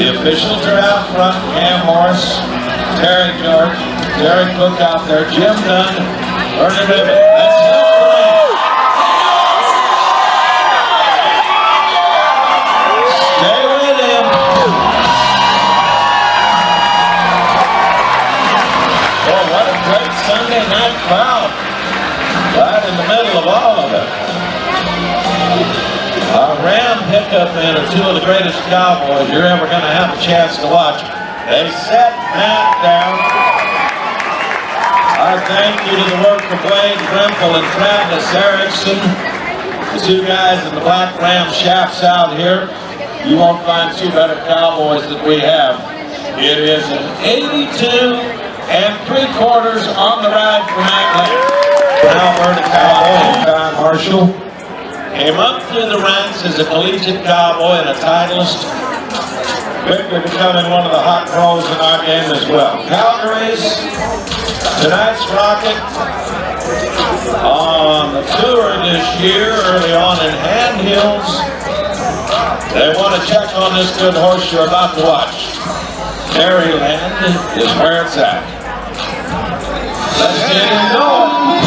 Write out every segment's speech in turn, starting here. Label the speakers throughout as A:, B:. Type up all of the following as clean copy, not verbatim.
A: The officials are out front. Cam Morris, Terry George, Derek Cook out there, Jim Dunn, Ernie Ribbon. That's still playing. Stay with him. Oh, what a great Sunday night crowd. Right in the middle of all of it. Ram pickup men are two of the greatest cowboys you're ever going to have a chance to watch. They set Matt down. Our thank you to the work of Wade Grimple and Travis Erickson, the two guys in the black Ram shafts out here. You won't find two better cowboys than we have. It is an 82 3/4 on the ride for Matt Lane. Alberta cowboy John Marshall came up through the ranks as a collegiate cowboy and a titleist, quickly becoming one of the hot pros in our game as well. Calgary's tonight's rocket on the tour this year, early on in Hand Hills. They want to check on this good horse you're about to watch. Maryland is where it's at. Let's get him going.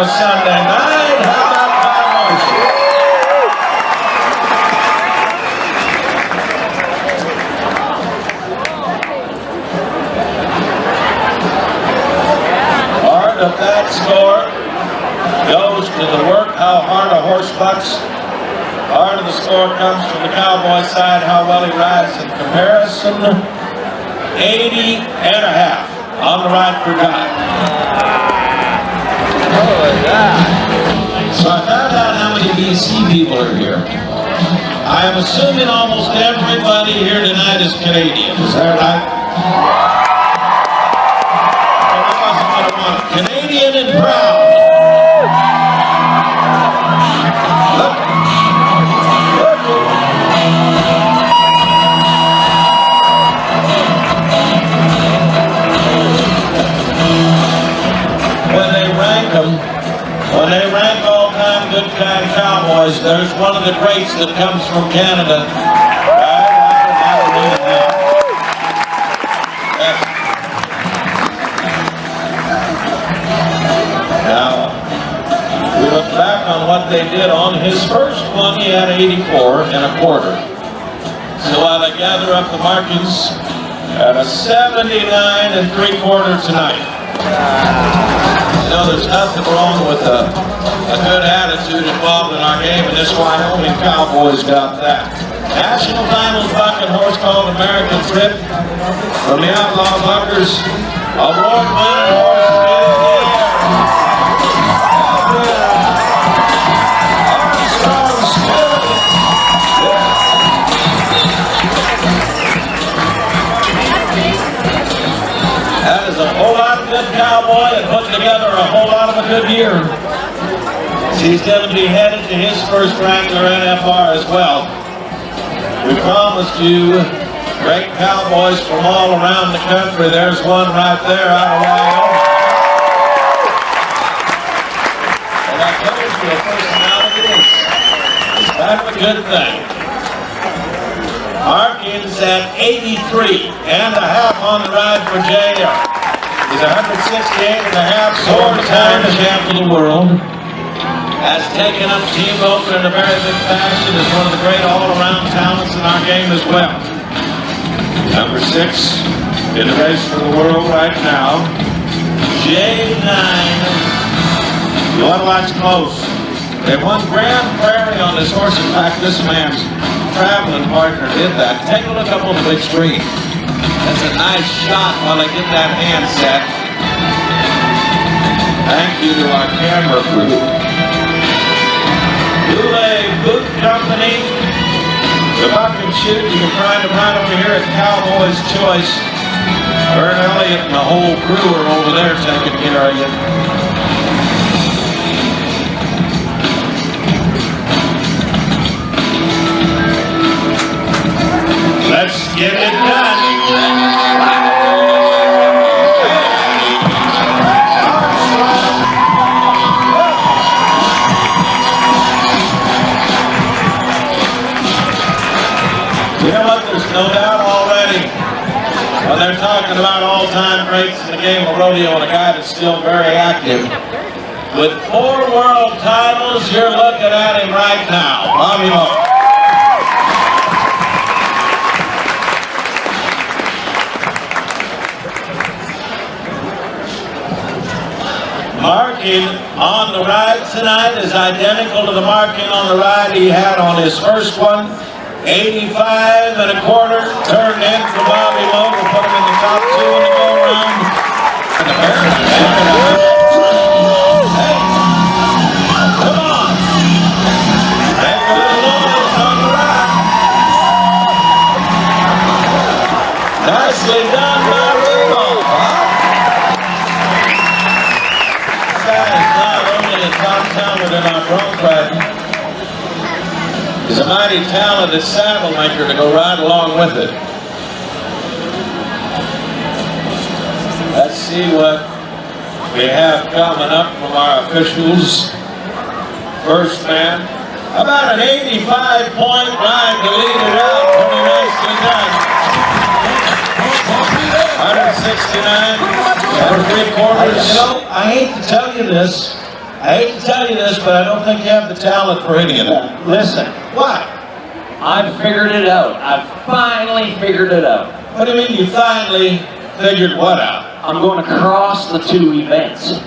A: Sunday night, how about Provincial? Part of that score goes to the work, how hard a horse bucks. Part of the score comes from the cowboy side, how well he rides in comparison. 80.5 on the ride for time. So I found out how many BC people are here. I am assuming almost everybody here tonight is Canadian. Is that right? Well, that wasn't what I wanted. Canadian and proud. Look. When they rank all-time good-time cowboys, there's one of the greats that comes from Canada. Now, we look back on what they did on his first one. He had 84.25. So while they gather up the markings at a 79.75 tonight. You know, there's nothing wrong with a good attitude involved in our game, and this Wyoming Cowboys got that. National Diamond bucking horse called American Trip from the Outlaw Buckers. Award-winning horse in the air. Armstrong Spirit. That is a whole lot of good cowboy and putting together a whole lot of a good year. He's going to be headed to his first Wrangler NFR as well. We promised you great cowboys from all around the country. There's one right there out of Wyoming. And I told you a personality is kind of a good thing. Harkins at 83.5 on the ride for JR. He's 168.5 four-time champ of the world. Has taken up Team Open in a very big fashion. Is one of the great all-around talents in our game as well. Number 6 in the race for the world right now. J9. You want to watch close. They won Grand Prairie on this horse. In fact, this man's traveling partner did that. Take a look up on the big screen. That's a nice shot while they get that hand set. Thank you to our camera crew. Goulet Boot Company. The buck and shoot, you can find them right over here at Cowboys Choice. Vern Elliott and the whole crew are over there taking care of you. You know what? There's no doubt already. Well, they're talking about all-time greats in the game of rodeo and a guy that's still very active. With 4 world titles, you're looking at him right now, Bobby Moe. Marking on the ride tonight is identical to the marking on the ride he had on his first one. 85 1/4 turned in for Bobby Moe to put him in the top 2 in the go-round. Hey, come on. Make a little noise on the ride. Nicely done by Remo, huh? This guy is not only a top talent in our bronc riding, he's a mighty talented saddle maker to go right along with it. Let's see what we have coming up from our officials. First man, about an 85-point ride to lead it out. Pretty nicely done. 169 3/4. You know, I hate to tell you this. But I don't think you have the talent for any of that.
B: Listen,
A: What?
B: I've figured it out. I've finally figured it out.
A: What do you mean you finally figured what out?
B: I'm going to cross the 2 events.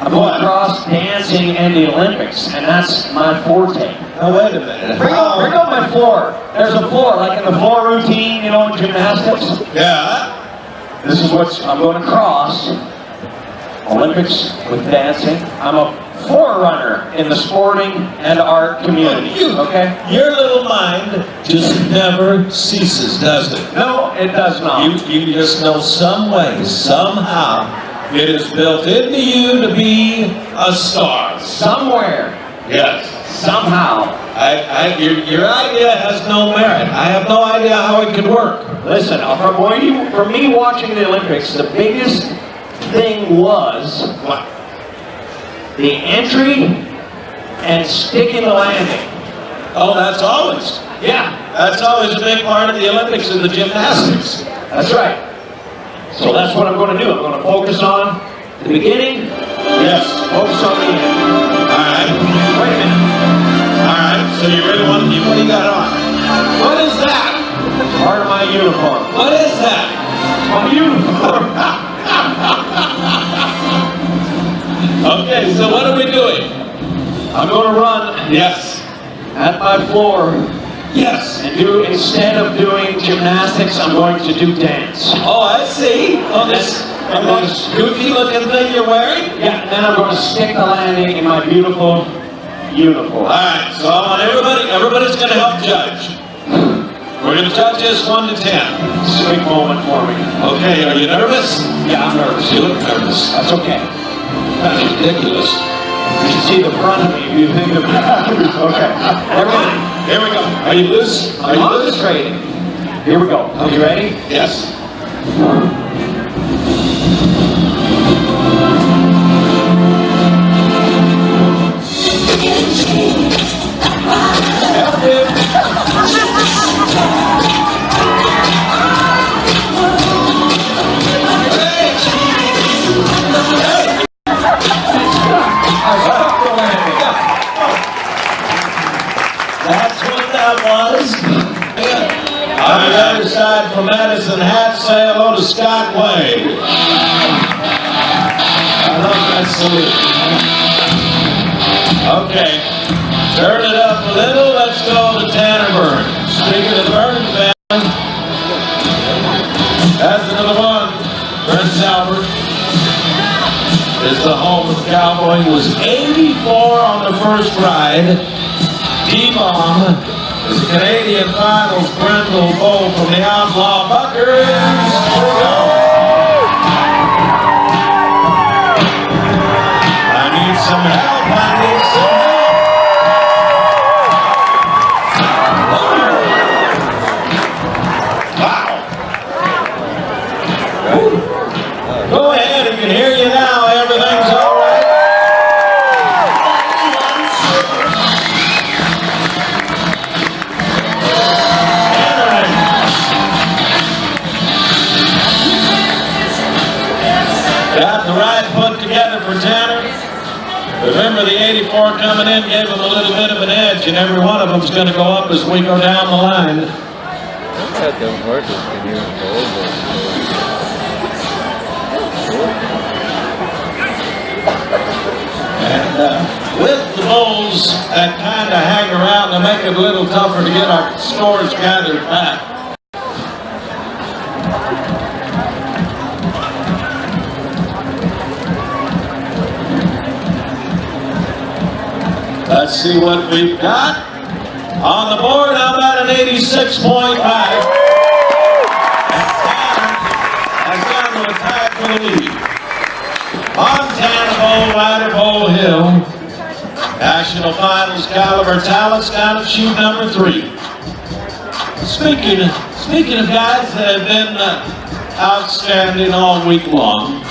B: I'm going
A: What?
B: to cross dancing and the Olympics, and that's my forte.
A: Now wait a minute.
B: Bring up my floor. There's a floor, like in the floor routine, you know, in gymnastics.
A: Yeah?
B: This is what I'm going to cross. Olympics with dancing. I'm a forerunner in the sporting and art community, okay?
A: Your little mind just never ceases, does it?
B: No, it does not.
A: You just know some way, somehow, it is built into you to be a star.
B: Somewhere,
A: Yes.
B: somehow.
A: Your idea has no merit. I have no idea how it could work.
B: Listen, for me watching the Olympics, the biggest thing was
A: What?
B: the entry and sticking the landing.
A: Oh, that's always.
B: Yeah,
A: That's always a big part of the Olympics and the gymnastics.
B: that's right. So that's what I'm going to do. I'm going to focus on the beginning,
A: Yes.
B: focus on the end.
A: All right.
B: Wait a minute.
A: All right. So you really want to, what do you got on? What is that?
B: It's part of my uniform.
A: What is that?
B: It's my uniform.
A: Okay, so what are we doing?
B: I'm going to run
A: Yes.
B: at my floor
A: Yes.
B: and instead of doing gymnastics, I'm going to do dance.
A: Oh, I see. Oh, this goofy looking thing you're wearing?
B: Yeah, and then I'm going to stick the landing in my beautiful uniform.
A: All right, so I want everybody's going to help judge. We're going to judge this 1 to 10.
B: It's a big moment for me.
A: Okay, are you nervous?
B: Yeah, I'm nervous.
A: You look nervous.
B: That's okay.
A: That's ridiculous.
B: You should see the front of me if you think about it. Okay. Everybody,
A: Here we go. Are you loose? Are you loose?
B: concentrating. Here we go. Are you ready?
A: Yes. Help him. That's what that was. On the other side from Madison Hat, say hello to Scott Wade. I love that salute. Okay, turn it up a little. Let's go to Tanner Burns. Speaking of Burns family, that's another one. Burns Albert is the home of the Cowboy. He was 84 on the first ride. D-Bomb is the Canadian Finals Brindle Bowl from the Outlaw Buckers. Here we go. I need some help. I need some help. Wow. Go ahead, I can hear you now. Everything's all right. Tanner Remember, the 84 coming in gave them a little bit of an edge, and every one of them's going to go up as we go down the line.
C: That them horses can even go over.
A: And with the bulls that kind of hang around to make it a little tougher to get our scores gathered back. Let's see what we've got. On the board, how about an 86.5? Has gone to attack for the lead. Montana Bull Rider Bull Hill. National Finals caliber talents down at chute number 3. Speaking of guys that have been outstanding all week long,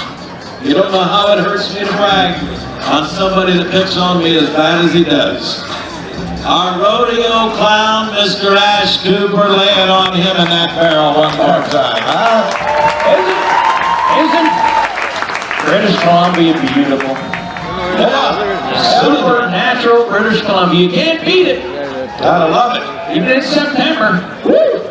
A: you don't know how it hurts me to brag on somebody that picks on me as bad as he does. Our rodeo clown, Mr. Ash Cooper, lay it on him in that barrel one more time.
B: Isn't British Columbia beautiful?
A: Yeah.
B: Super natural British Columbia. You can't beat it.
A: Gotta love it.
B: Even in September. Woo!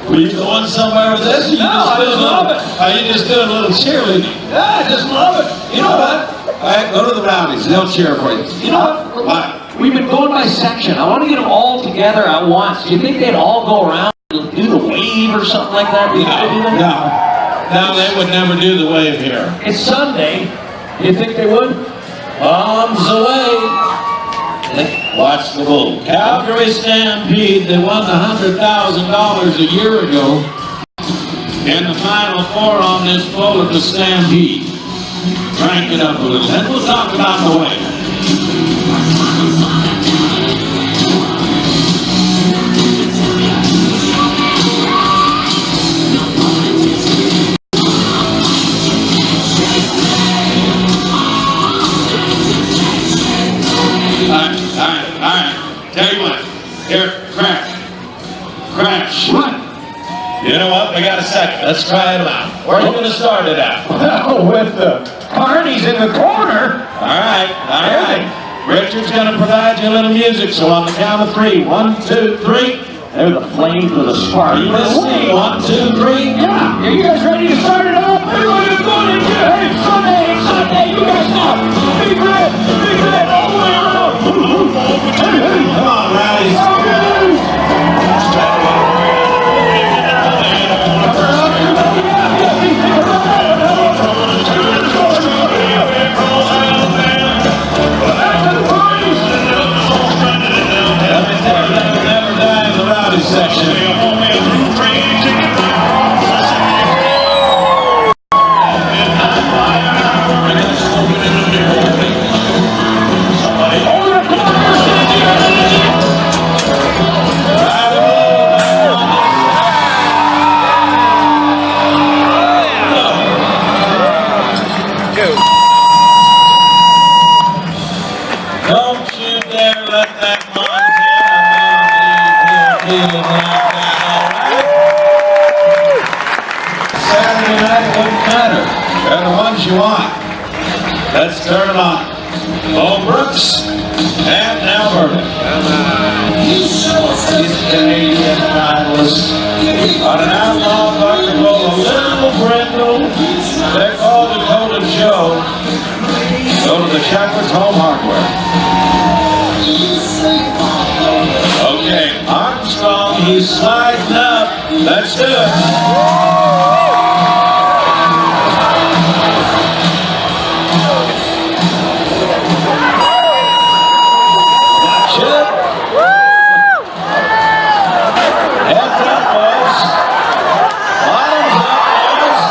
A: Were you going somewhere with this?
B: No, I just love it.
A: Are you just doing a little cheerleading?
B: Yeah, I just love it. You know what?
A: All right, go to the rowdies. They'll cheer for you.
B: You know what?
A: What?
B: We've been going by section. I want to get them all together at once. Do you think they'd all go around and do the wave or something like that?
A: No, they would never do the wave here.
B: It's Sunday. You think they would?
A: Bombs away. Watch the bull. Calgary Stampede, they won $100,000 a year ago in the Final Four on this bull at the Stampede. Crank it up a little, and we'll talk about the wave. All right. Tell you what. Here, crash.
B: What?
A: You know what? We got a second. Let's try it out. Where are you going to start it at?
B: Well, with the Carnies in the corner.
A: All right. Richard's going to provide you a little music, so on the count of 3. 1, 2, 3.
B: There's the flames of the spark.
A: Are you listening? 1, 2, 3.
B: Yeah. Are you guys ready to start it up? Everybody's going into it. Hey, Sunday, you guys know. Big red, all the way around.
A: Come on, rowdies. Section. Don't you dare let that feeling like that, all right? Saturday night, it wouldn't matter. They're the ones you want. Let's turn them on. Bo Brooks and Alberta. He's a Canadian finalist on an outlaw buckle, a little brindle. They're called Dakota Joe. Go to the Shepherd's Home Hardware. Okay, Armstrong, he's sliding up. Let's do it. Watch it. Heads up, boys. Bottoms up, boys.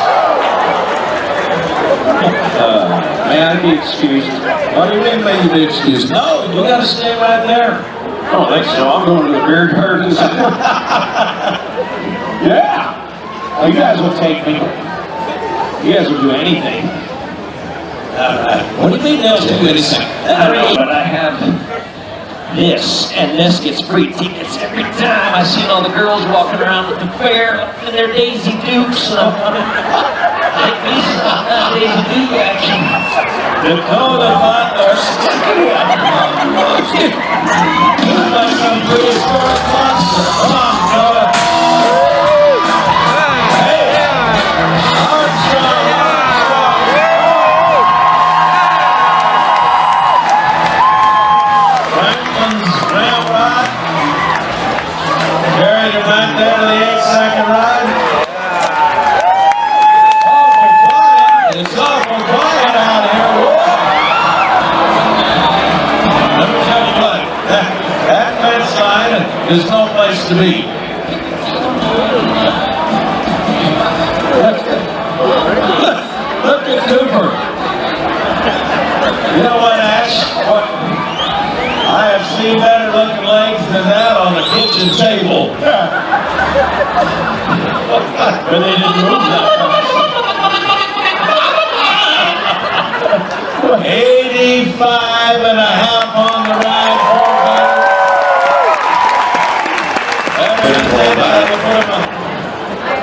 B: May I be excused?
A: What do you mean, may you be excused? No, you gotta stay right there.
B: I don't think so. I'm going to the beer gardens. Yeah. Well, you guys will take me. You guys will do anything.
A: All right. What do you mean they'll do anything?
B: I know, but I have this, and this gets free tickets every time. I see all the girls walking around at the fair in their Daisy Dukes.
A: Dakota Butler. Looks like some prehistoric monster. Come on, Dakota. Hey, Armstrong. Franklin's ramrod. Carried him back there to the 8-second ride. Awful quiet. It's awful quiet out here. Let me tell you what, that fence line is no place to be. Look at Cooper. You know what, Ash? What? I have seen better looking legs than that on the kitchen table. But they didn't move that fast. 85 and a half on the ride for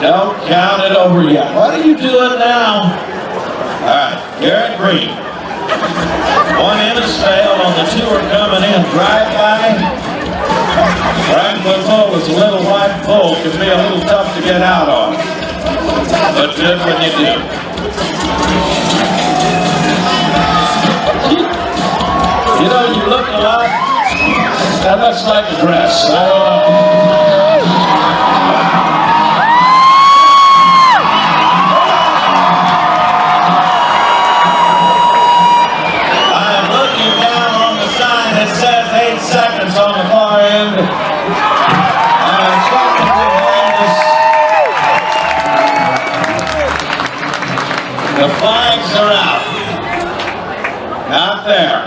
A: Don't count it over yet. What are you doing now? All right, Garrett Green. One in is failed on the two are coming in. Drive by. Franklin Bull is a little white bull. Can be a little tough to get out on. But good when you do. You know, you look a lot. That looks like a dress. I don't know. Seconds on the far end. Second behind us. The flags are out. Not there.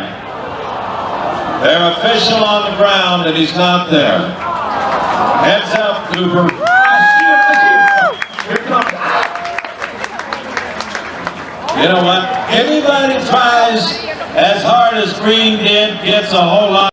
A: They're official on the ground and he's not there. Heads up, Cooper. You know what? Anybody tries as hard as Green did gets a whole lot.